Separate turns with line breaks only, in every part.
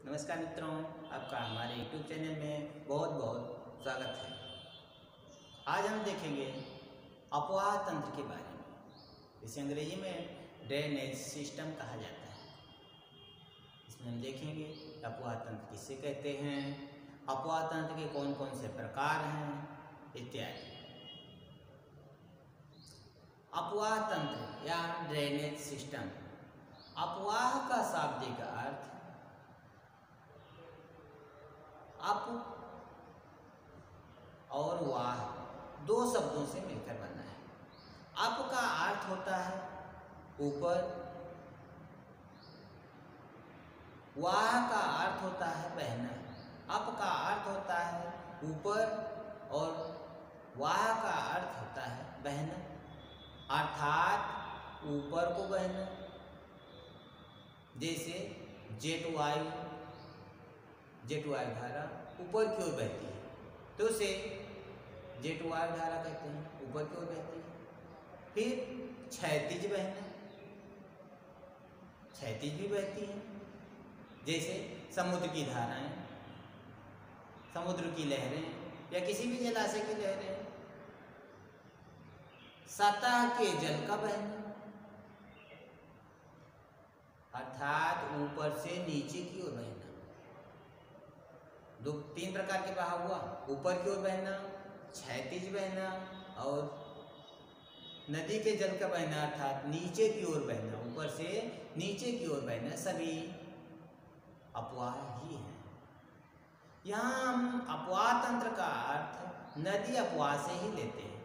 नमस्कार मित्रों, आपका हमारे YouTube चैनल में बहुत बहुत स्वागत है। आज हम देखेंगे अपवाह तंत्र के बारे में। इसे अंग्रेजी में ड्रेनेज सिस्टम कहा जाता है। इसमें हम देखेंगे अपवाह तंत्र किसे कहते हैं, अपवाह तंत्र के कौन कौन से प्रकार हैं इत्यादि। अपवाह तंत्र या ड्रेनेज सिस्टम। अपवाह का शाब्दिक अर्थ अप और वाह दो शब्दों से मिलकर बना है। अप का अर्थ होता है ऊपर, वाह का अर्थ होता है बहना। अप का अर्थ होता है ऊपर और वाह का अर्थ होता है बहना, अर्थात ऊपर को बहना। जैसे जेट वायु धारा ऊपर की ओर बहती है तो उसे जेट वायु धारा कहते हैं, ऊपर की ओर बहती है। फिर क्षैतिज बहना, क्षैतिज भी बहती है। जैसे समुद्र की धाराएं, समुद्र की लहरें या किसी भी जलाशय की लहरें। सतह के जल का बहना, अर्थात ऊपर से नीचे की ओर बहना। तीन प्रकार के बहाव हुआ, ऊपर की ओर बहना, क्षैतिज बहना और नदी के जल का बहना अर्थात नीचे की ओर बहना, ऊपर से नीचे की ओर बहना। सभी अपवाह ही है। यहाँ हम अपवाह तंत्र का अर्थ नदी अपवाह से ही लेते हैं,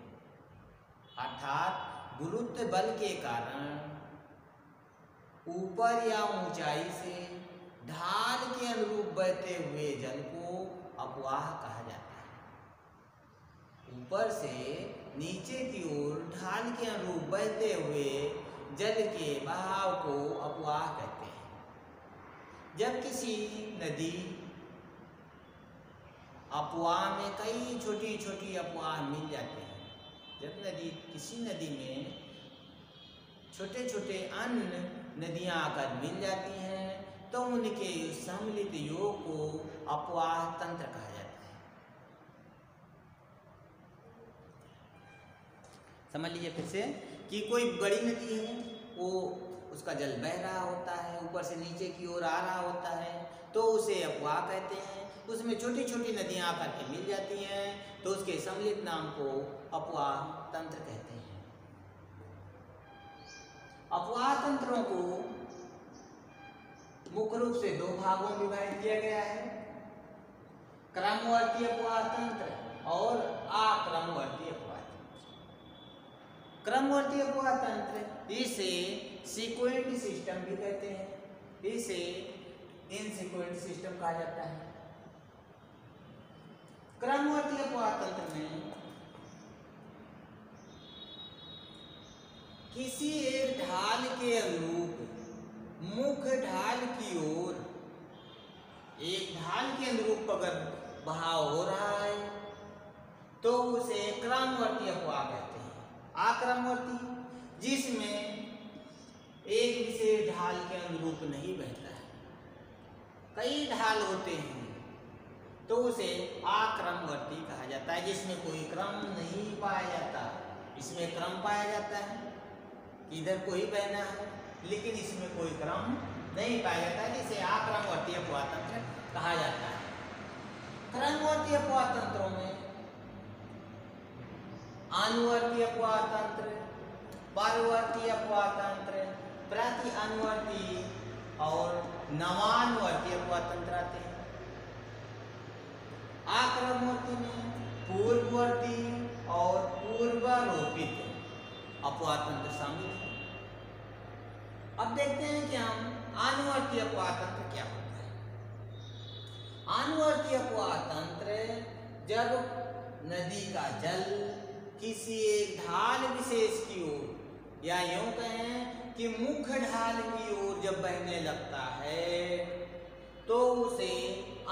अर्थात गुरुत्व बल के कारण ऊपर या ऊंचाई से ढाल के अनुरूप बहते हुए जल को अपवाह कहा जाता है। ऊपर से नीचे की ओर ढाल के अनुरूप बहते हुए जल के बहाव को अपवाह कहते हैं। जब किसी नदी अपवाह में कई छोटी छोटी अपवाह मिल जाते हैं, जब किसी नदी में छोटे छोटे अन्य नदियां आकर मिल जाती हैं तो उनके सम्मिलित योग को अपवाह तंत्र कहा जाता है। समझ लीजिए फिर से कि कोई बड़ी नदी है, वो उसका जल बह रहा होता है, ऊपर से नीचे की ओर आ रहा होता है तो उसे अपवाह कहते हैं। उसमें छोटी छोटी नदियां आकर के मिल जाती हैं तो उसके सम्मिलित नाम को अपवाह तंत्र कहते हैं। अपवाह तंत्रों को मुख्य रूप से दो भागों में विभाजित किया गया है, क्रमवर्ती अपवाह तंत्र और अक्रमवर्ती अपवाह तंत्र। क्रमवर्ती अपवाह तंत्र इसे सीक्वेंट सिस्टम भी कहते हैं, इसे इनसीक्वेंट सिस्टम कहा जाता है। क्रमवर्ती अपवाह तंत्र में किसी एक ढाल के अनुरूप मुख्य ढाल की ओर, एक ढाल के अनुरूप अगर बहाव हो रहा है तो उसे क्रमवर्ती अपवाह कहते हैं। अक्रमवर्ती जिसमें एक विशेष ढाल के अनुरूप नहीं बहता है, कई ढाल होते हैं तो उसे अक्रमवर्ती कहा जाता है, जिसमें कोई क्रम नहीं पाया जाता। इसमें क्रम पाया जाता है, इधर को ही बहना है, लेकिन इसमें कोई क्रम नहीं पाया जाता है, जिसे अक्रमवर्ती अपवाह तंत्र कहा जाता है। क्रमवर्ती अपवाह तंत्रों में अनुवर्ती अपवाह तंत्र, परवर्ती अपवाह तंत्र, प्रति अनुवर्ती और नवानुवर्ती अपवाह तंत्र आते हैं। अक्रमवर्ती में पूर्ववर्ती और पूर्वारोपित अपवाह तंत्र शामिल है। अब देखते हैं कि हम अनुवर्ती अपवाह तंत्र क्या होता है। अनुवर्ती अपवाह तंत्र जब नदी का जल किसी एक ढाल विशेष की ओर या यूं कहें कि मुख्य ढाल की ओर जब बहने लगता है तो उसे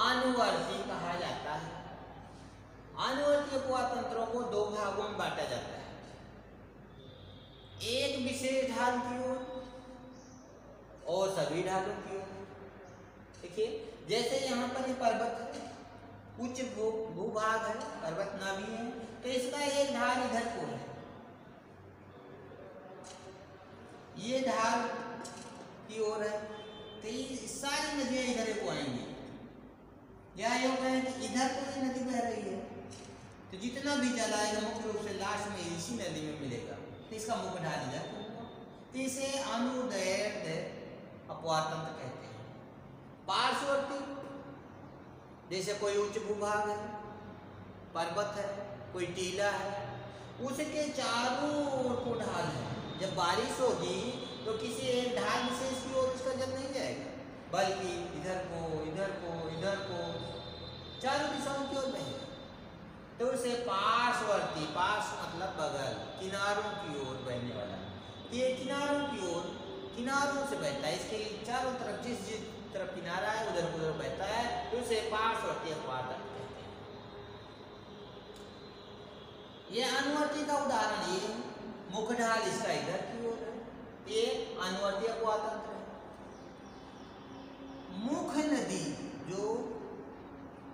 अनुवर्ती कहा जाता है। अनुवर्ती अपवाह तंत्रों को दो भागों में बांटा जाता है, एक विशेष ढाल की ओर और सभी ढालों की ओर। देखिए, जैसे यहाँ पर ये पर्वत है, उच्च भूभाग है, पर्वत नाभि है, तो इसका एक ढाल इधर को है, ये ढाल की ओर है, तो ये सारी नदियां इधर को आएंगी। या यूं कहें कि इधर कोई नदी बह रही है, तो जितना भी जल आएगा मुख्य रूप से लास्ट में इसी नदी में मिलेगा, तो इसका मुख्य ढाल इधर को होगा। तो इसे अनुदैर्ध्य अपवाद तंत्र कहते हैं। पार्श्ववर्ती, जैसे कोई उच्च भूभाग है, पर्वत है, कोई टीला है, उसके चारों ओर को ढाल है। जब बारिश होगी तो किसी एक ढाल विशेष की ओर उसका जल नहीं जाएगा, बल्कि इधर को इधर को इधर को चारों दिशाओं की ओर बहेगा। तो उसे पार्श्ववर्ती, पार्श्व मतलब बगल, किनारों की ओर बहने वाला, ये किनारों की ओर, किनारों से बहता है, इसके चारों तरफ जिस तरफ किनारा है उधर उधर बहता है, तो उसे पार्श्ववर्ती अपवाद कहते हैं। ये अनुवर्ती का उदाहरण ये मुख्य ढाल इसका इधर की ओर है, ये अनुवर्ती अपवाद तंत्र है। मुख्य नदी जो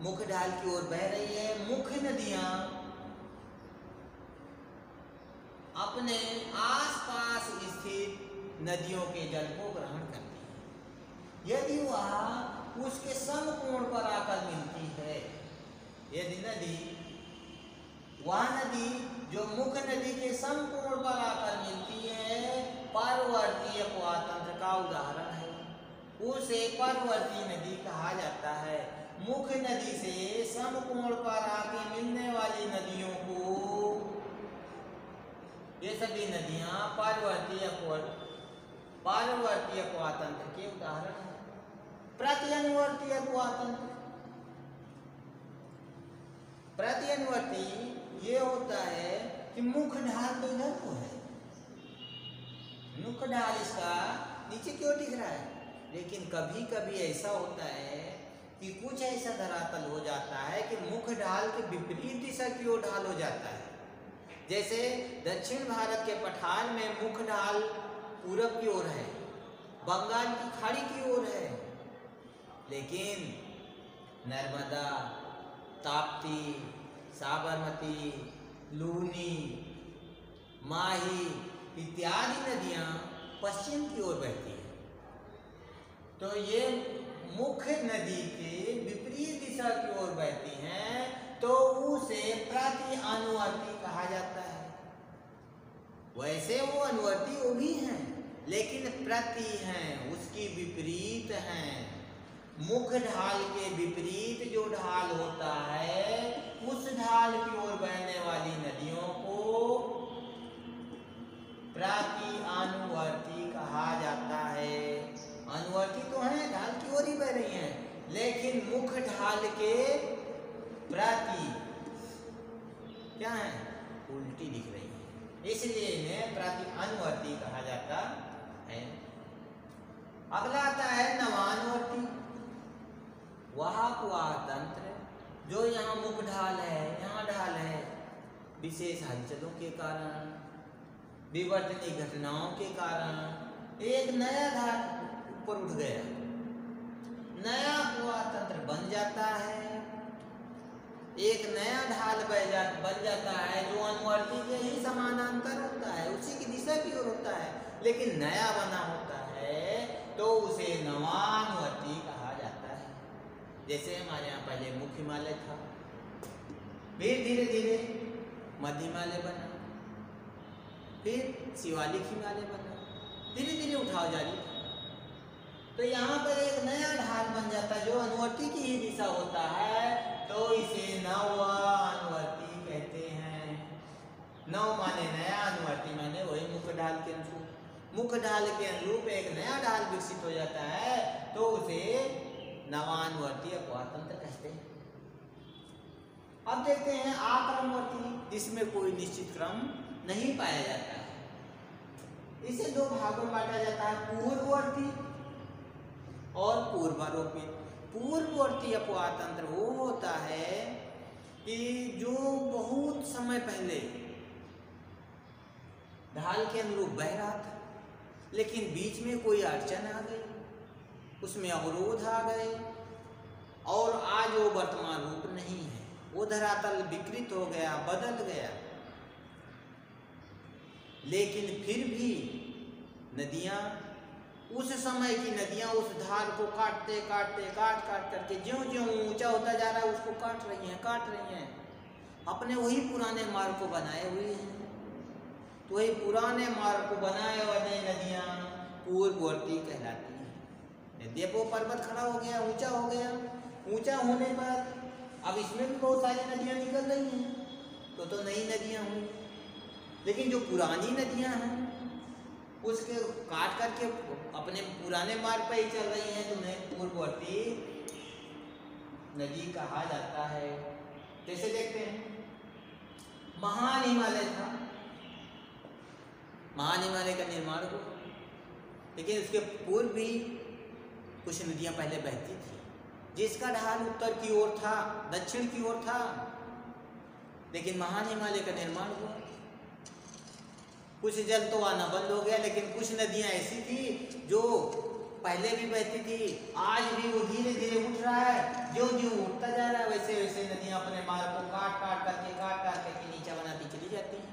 मुख्य ढाल की ओर बह रही है, मुख्य नदियां अपने आसपास स्थित नदियों के जल को ग्रहण करती है। यदि वह उसके समकोण पर आकर मिलती है, यदि नदी, वह नदी जो मुख्य नदी के समकोण पर आकर मिलती है, परवर्ती अपवाद तंत्र का उदाहरण है, उसे परवर्ती नदी कहा जाता है। मुख्य नदी से समकोण पर आके मिलने वाली नदियों को, ये सभी नदियां परवर्ती अपवाद तंत्र के उदाहरण है। प्रत्यनुवर्ती अपवाद तंत्र, प्रत्यनुवर्ती ये होता है कि मुख्य ढाल तो इधर को है, मुख्य ढाल इसका नीचे क्यों दिख रहा है, लेकिन कभी कभी ऐसा होता है कि कुछ ऐसा धरातल हो जाता है कि मुख्य ढाल के विपरीत दिशा की ओर ढाल हो जाता है। जैसे दक्षिण भारत के पठार में मुख्य ढाल पूरब की ओर है, बंगाल की खाड़ी की ओर है, लेकिन नर्मदा, ताप्ती, साबरमती, लूनी, माही इत्यादि नदियां पश्चिम की ओर बहती हैं। तो ये मुख्य नदी के विपरीत दिशा की ओर बहती हैं, तो उसे प्रति अनुवर्ती कहा जाता है। वैसे वो अनुवर्ती वो भी हैं, लेकिन प्रति हैं, उसकी विपरीत हैं। मुख्य ढाल के विपरीत जो ढाल होता है, उस ढाल की ओर बहने वाली नदियों को प्रति अनुवर्ती कहा जाता है। अनुवर्ती तो है, ढाल की ओर ही बह रही हैं, लेकिन मुख्य ढाल के प्रति क्या है, उल्टी दिख रही है, इसलिए इन्हें प्रति अनुवर्ती कहा जाता है। अगला आता है नवानुवर्ती। वह अपवाद तंत्र जो यहाँ मुख्य ढाल है, यहाँ ढाल है, विशेष हलचलों के कारण, विवर्तनीय घटनाओं के कारण एक नया ढाल ऊपर उठ गया, नया अपवाद तंत्र बन जाता है, एक नया ढाल बन जाता है जो अनुवर्ती के ही समानांतर होता है, उसी की दिशा की ओर होता है, लेकिन नया बना होता है, तो उसे नवानुवर्ती कहा जाता है। जैसे हमारे यहाँ पहले मुख्य हिमालय था, फिर धीरे धीरे मध्य हिमालय बना, फिर शिवालिक हिमालय बना, धीरे धीरे उठाव जारी। तो यहाँ पर एक नया ढाल बन जाता है जो अनुवर्ती की ही दिशा होता है, तो इसे नवानुवर्ती कहते हैं। नव माने नया, अनुवर्ती माने वही मुख्य ढाल के अनुरूप। मुख्य ढाल के अनुरूप एक नया ढाल विकसित हो जाता है, तो उसे नवानुवर्ती अपवाद तंत्र कहते हैं। अब देखते हैं आक्रमवर्ती, जिसमें कोई निश्चित क्रम नहीं पाया जाता है। इसे दो भागों में बांटा जाता है, पूर्ववर्ती और पूर्वारोपित। पूर्ववर्ती अपवाद तंत्र वो होता है कि जो बहुत समय पहले ढाल के अनुरूप बह रहा था, लेकिन बीच में कोई अड़चन आ गई, उसमें अवरोध आ गए, और आज वो वर्तमान रूप नहीं है, वो धरातल विकृत हो गया, बदल गया। लेकिन फिर भी नदियाँ, उस समय की नदियाँ उस धार को काटते काटते काट करके ज्यों ज्यों ऊंचा होता जा रहा है उसको काट रही हैं, अपने वही पुराने मार्ग को बनाए हुए हैं। तो वही पुराने मार्ग को बनाए वाले नदियाँ पूर्ववर्ती कहलाती हैं। यदि वो पर्वत खड़ा हो गया, ऊंचा हो गया, ऊंचा होने पर अब इसमें भी बहुत सारी नदियाँ निकल रही हैं, तो नई नदियाँ हुई। लेकिन जो पुरानी नदियाँ हैं उसके काट करके अपने पुराने मार्ग पर ही चल रही हैं, तो उन्हें पूर्ववर्ती नदी कहा जाता है। जैसे देखते हैं महान हिमालय था, महान हिमालय का निर्माण हुआ, लेकिन उसके पूर्व भी कुछ नदियां पहले बहती थी, जिसका ढाल उत्तर की ओर था, दक्षिण की ओर था, लेकिन महान हिमालय का निर्माण हुआ। कुछ जल तो आना बंद हो गया, लेकिन कुछ नदियां ऐसी थी जो पहले भी बहती थी, आज भी वो धीरे धीरे उठ रहा है। जो जो उठता जा रहा है वैसे वैसे नदियां अपने मार्ग को काट करके नीचा बनाती चली जाती हैं।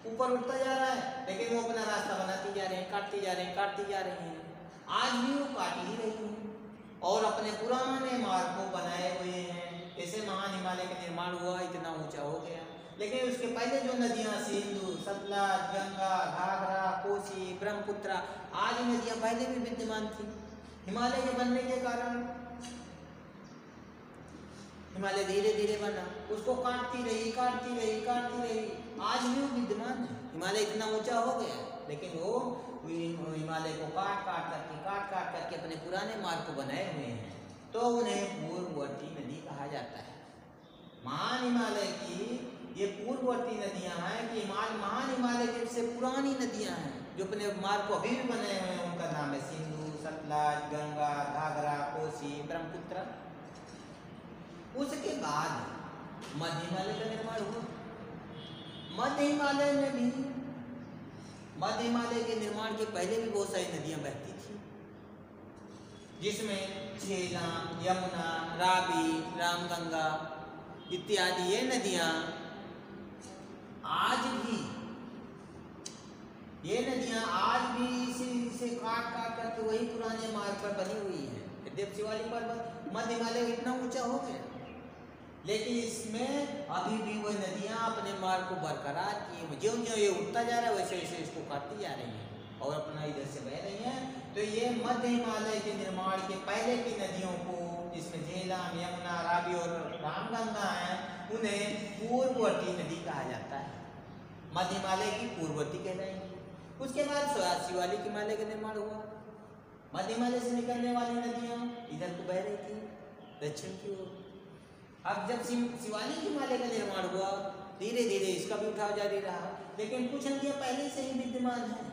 ऊपर उठता जा रहा है, लेकिन वो अपना रास्ता बनाती जा रहे हैं, काटती जा रही हैं। आज भी वो काट ही रही हैं और अपने पुराने मार्ग को बनाए हुए हैं। जैसे महान हिमालय का निर्माण हुआ, इतना ऊंचा हो गया, लेकिन उसके पहले जो नदियां सिंधु, सतलज, गंगा, घाघरा, कोसी, ब्रह्मपुत्र आदि नदियां पहले भी विद्यमान थी। हिमालय के बनने के कारण हिमालय धीरे धीरे बना, उसको काटती रही। आज भी वो विद्यमान है। हिमालय इतना ऊंचा हो गया, लेकिन वो हिमालय को काट करके अपने पुराने मार्ग को बनाए हुए हैं, तो उन्हें पूर्ववर्ती नदी कहा जाता है। महान हिमालय की ये पूर्ववर्ती नदियां हैं कि महान हिमालय की से पुरानी नदियां हैं जो अपने मार्ग को अभी भी बनाए हुए हैं। उनका नाम है सिंधु, सतलज, गंगा, घाघरा, कोसी, ब्रह्मपुत्र। उसके बाद मध्य हिमालय का निर्माण हुआ। मध्य हिमालय के निर्माण के पहले भी बहुत सारी नदियां बहती थी, जिसमें झेलम, यमुना, रावी, रामगंगा इत्यादि ये नदियां आज भी इसे काट करके वही पुराने मार्ग पर बनी हुई है। यद्यपि शिवालिक पर्वत मध्य हिमालय इतना ऊंचा हो गया, लेकिन इसमें अभी भी वह नदियां अपने मार्ग को बरकरार किए, ज्यों ज्यों ये उठता जा रहा है वैसे वैसे इसको काटती जा रही हैं और अपना इधर से बह रही हैं। तो ये मध्य हिमालय के निर्माण के पहले की नदियों को, जिसमें झेलम, यमुना, रावी और रामगंगा हैं, उन्हें पूर्ववर्ती नदी कहा जाता है। मध्य हिमालय की पूर्ववर्ती कहलाएंगी। उसके बाद शिवालिक हिमालय का निर्माण हुआ। मध्य हिमालय से निकलने वाली नदियां इधर को बह रही थी दक्षिण की ओर। अब जब शिवालिक हिमालय का निर्माण हुआ, धीरे धीरे इसका भी उठाव जारी रहा, लेकिन कुछ नदियां पहले से ही विद्यमान हैं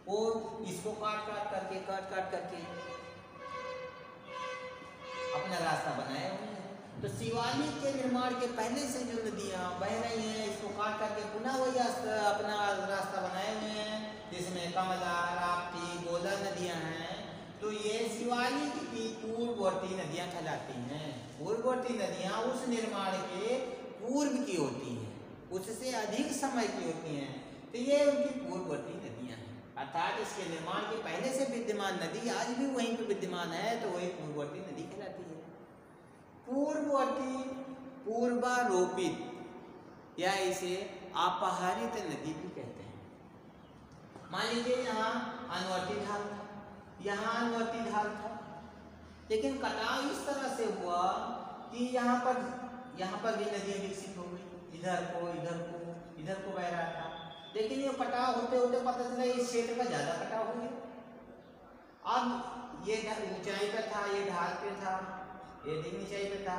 और इसको काट करके अपना रास्ता बनाए हुए हैं। तो शिवालिक के निर्माण के पहले से जो नदियां बह रही हैं, इसको काट करके पुनः वही अपना रास्ता बनाए हुए हैं, जिसमें कमला, राप्ती, गोला नदियां हैं। तो ये शिवालिक की पूर्ववर्ती नदियां कहलाती हैं। पूर्ववर्ती नदियां उस निर्माण के पूर्व की होती हैं, उससे अधिक समय की होती हैं, तो ये उनकी पूर्ववर्ती नदियां हैं। अर्थात इसके निर्माण के पहले से विद्यमान नदी आज भी वहीं पर विद्यमान है, तो वही पूर्ववर्ती नदी कहलाती है। पूर्ववर्ती, पूर्वारोपित या इसे अपहरित नदी भी कहते हैं। मान लीजिए यहाँ अनुवर्ती ढाल था, यहाँ अनुवर्ती ढाल था, लेकिन कटाव इस तरह से हुआ कि यहाँ पर भी नदियाँ विकसित हो गई, इधर को बह रहा था, लेकिन ये कटाव होते होते पता चला इस क्षेत्र का ज्यादा कटाव हो गया। अब ये ऊंचाई पर था, ये ढाल पे था, ये अधिक ऊंचाई पे था,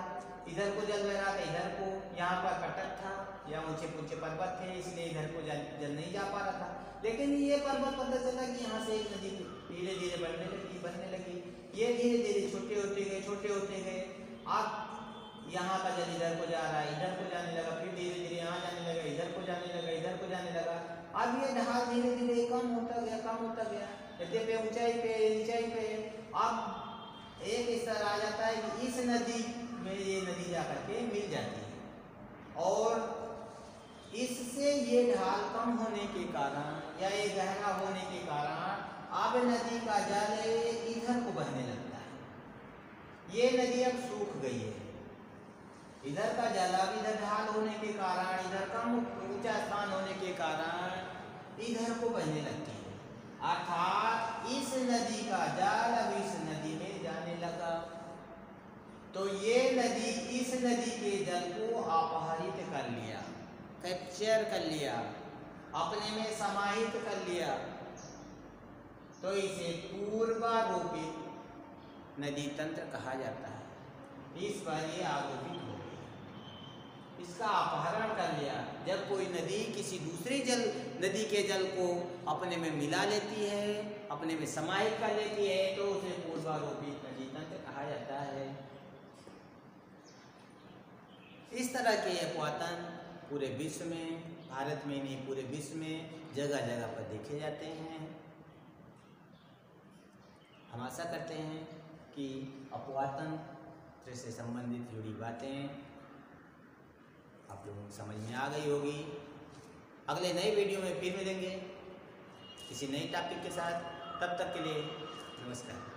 इधर को जल बह रहा था, इधर को, यहाँ पर कटक था या ऊंचे पर्वत थे, इसलिए इधर को जल नहीं जा पा रहा था। लेकिन ये पर्वत पता चला कि यहाँ से एक नदी धीरे धीरे बनने लगी। ये धीरे धीरे छोटे होते गए। अब यहाँ का जल इधर को जा रहा है, इधर को जाने लगा, फिर धीरे धीरे यहाँ जाने लगा, इधर को जाने लगा। अब ये ढाल धीरे धीरे कम होता गया। यद्यपि ऊंचाई पे अब एक इस तरह आ जाता है कि इस नदी में ये नदी जाकर के मिल जाती है और इससे ये ढाल कम होने के कारण या ये गहरा होने के कारण अब नदी का जल इधर को बहने लगता है। ये नदी अब सूख गई है, इधर का जल अब इधर ढाल होने के कारण, इधर कम ऊंचा स्थान होने के कारण इधर को बहने लगती है। अर्थात इस नदी का जल अब इस नदी में जाने लगा। तो ये नदी इस नदी के जल को अपहरित कर लिया, कैप्चर कर लिया, अपने में समाहित कर लिया। तो इसे पूर्वारोपित नदी तंत्र कहा जाता है। इस पर ये आरोपित हो गई, इसका अपहरण कर लिया। जब कोई नदी किसी दूसरी नदी के जल को अपने में मिला लेती है, अपने में समाहित कर लेती है, तो उसे पूर्वारोपित नदी तंत्र कहा जाता है। इस तरह के अपवातन पूरे विश्व में, भारत में नहीं पूरे विश्व में जगह जगह पर देखे जाते हैं। हम आशा करते हैं कि अपवातन से संबंधित जुड़ी बातें आप लोगों को समझ में आ गई होगी। अगले नए वीडियो में फिर मिलेंगे किसी नई टॉपिक के साथ। तब तक के लिए नमस्कार।